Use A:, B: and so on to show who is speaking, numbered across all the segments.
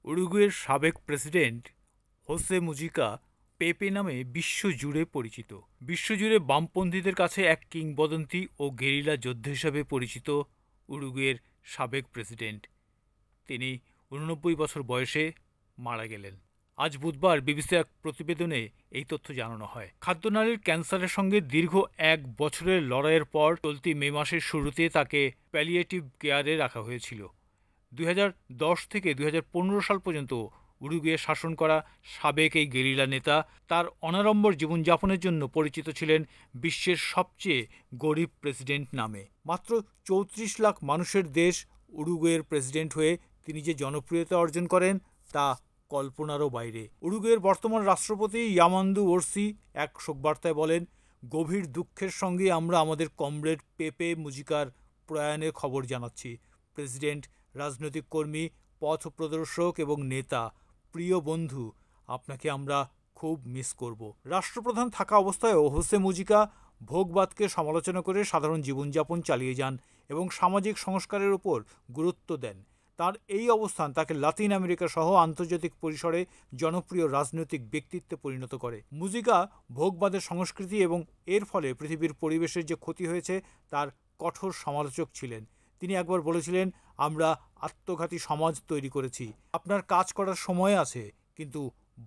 A: উরুগুয়ের সাবেক president Jose Muzyka পেপে নামে বিশ্বজুড়ে পরিচিত। বিশ্বজুড়ে বামপন্থীদের কাছে এক কিংবদন্তি ও গেরিলা যোদ্ধা হিসাবে পরিচিত উরুগুয়ের সাবেক প্রেসিডেন্ট। তিনি ৮৯ বছর বয়সে মারা গেলেন। আজ বুধবার বিবিসির এক প্রতিবেদনে এই তথ্য জানানো হয়। খাদ্যনালীর ক্যান্সারের সঙ্গে দীর্ঘ ১ বছরের লড়াইয়ের পর চলতি মে মাসের শুরুতে তাকে প্যালিয়েটিভ কেয়ারে রাখা হয়েছিল। ২০১০ থেকে ২০১৫ সাল পর্যন্ত উরুগুয়ে শাসন করা সাবেক এই গেরিলা নেতা তার অনাড়ম্বর জীবনযাপনের জন্য পরিচিত ছিলেন বিশ্বের সবচেয়ে গরিব প্রেসিডেন্ট নামে। মাত্র ৩৪ লাখ মানুষের দেশ উরুগুয়ের প্রেসিডেন্ট হয়ে তিনি যে জনপ্রিয়তা অর্জন করেন তা কল্পনারও বাইরে। উরুগুয়ের বর্তমান রাষ্ট্রপতি ইয়ামান্দু ওরসি এক শোকবার্তায় বলেন, গভীর দুঃখের সঙ্গে আমরা আমাদের কমরেড পেপে মুজিকার প্রয়াণের খবর জানাচ্ছি। প্রেসিডেন্ট, রাজনৈতিক কর্মী, পথ প্রদর্শক এবং নেতা, প্রিয় বন্ধু, আপনাকে আমরা খুব মিস করব। রাষ্ট্রপ্রধান থাকা অবস্থায়ও হোসে মুজিকা ভোগবাদকে সমালোচনা করে সাধারণ জীবনযাপন চালিয়ে যান এবং সামাজিক সংস্কারের উপর গুরুত্ব দেন। তার এই অবস্থান তাকে লাতিন আমেরিকা সহ আন্তর্জাতিক পরিসরে জনপ্রিয় রাজনৈতিক ব্যক্তিত্বে পরিণত করে। মুজিকা ভোগবাদের সংস্কৃতি এবং এর ফলে পৃথিবীর পরিবেশের যে ক্ষতি হয়েছে তার কঠোর সমালোচক ছিলেন। তিনি একবার বলেছিলেন, আমরা আত্মঘাতী সমাজ তৈরি করেছি। আপনার কাজ করার সময় আছে, কিন্তু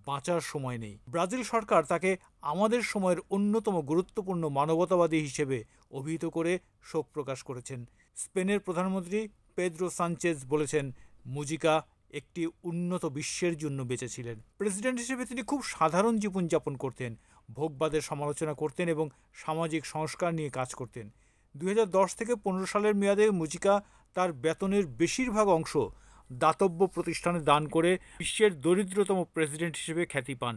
A: বাঁচার সময় নেই। ব্রাজিল সরকার তাকে আমাদের সময়ের অন্যতম গুরুত্বপূর্ণ মানবতাবাদী হিসেবে অভিহিত করে শোক প্রকাশ করেছেন। স্পেনের প্রধানমন্ত্রী পেদ্রো সানচেজ বলেছেন, মুজিকা একটি উন্নত বিশ্বের জন্য বেঁচেছিলেন। প্রেসিডেন্ট হিসেবে তিনি খুব সাধারণ জীবনযাপন করতেন, ভোগবাদের সমালোচনা করতেন এবং সামাজিক সংস্কার নিয়ে কাজ করতেন। ২০১০ থেকে ১৫ সালের মেয়াদে মুজিকা তার বেতনের বেশিরভাগ অংশ দাতব্য প্রতিষ্ঠানে দান করে বিশ্বের দরিদ্রতম প্রেসিডেন্ট হিসেবে খ্যাতি পান।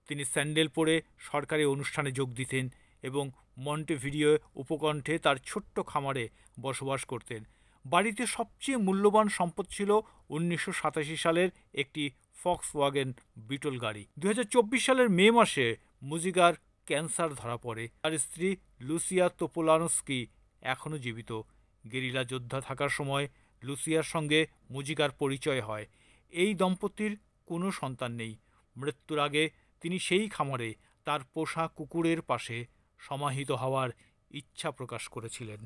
A: তিনি স্যান্ডেল পরে সরকারি অনুষ্ঠানে যোগ দিতেন এবং মন্টেভিডিও উপকণ্ঠে তার ছোট্ট খামারে বসবাস করতেন। বাড়িতে সবচেয়ে মূল্যবান সম্পদ ছিল ১৯৮৭ সালের একটি ফক্সওয়াগেন বিটল গাড়ি। ২০২৪ সালের মে মাসে মুজিকার ক্যান্সার ধরা পড়ে। তার স্ত্রী লুসিয়া তোপোলানস্কি এখনও জীবিত। গেরিলা যোদ্ধা থাকার সময় লুসিয়ার সঙ্গে মুজিকার পরিচয় হয়। এই দম্পতির কোনো সন্তান নেই। মৃত্যুর আগে তিনি সেই খামারে তার পোষা কুকুরের পাশে সমাহিত হওয়ার ইচ্ছা প্রকাশ করেছিলেন।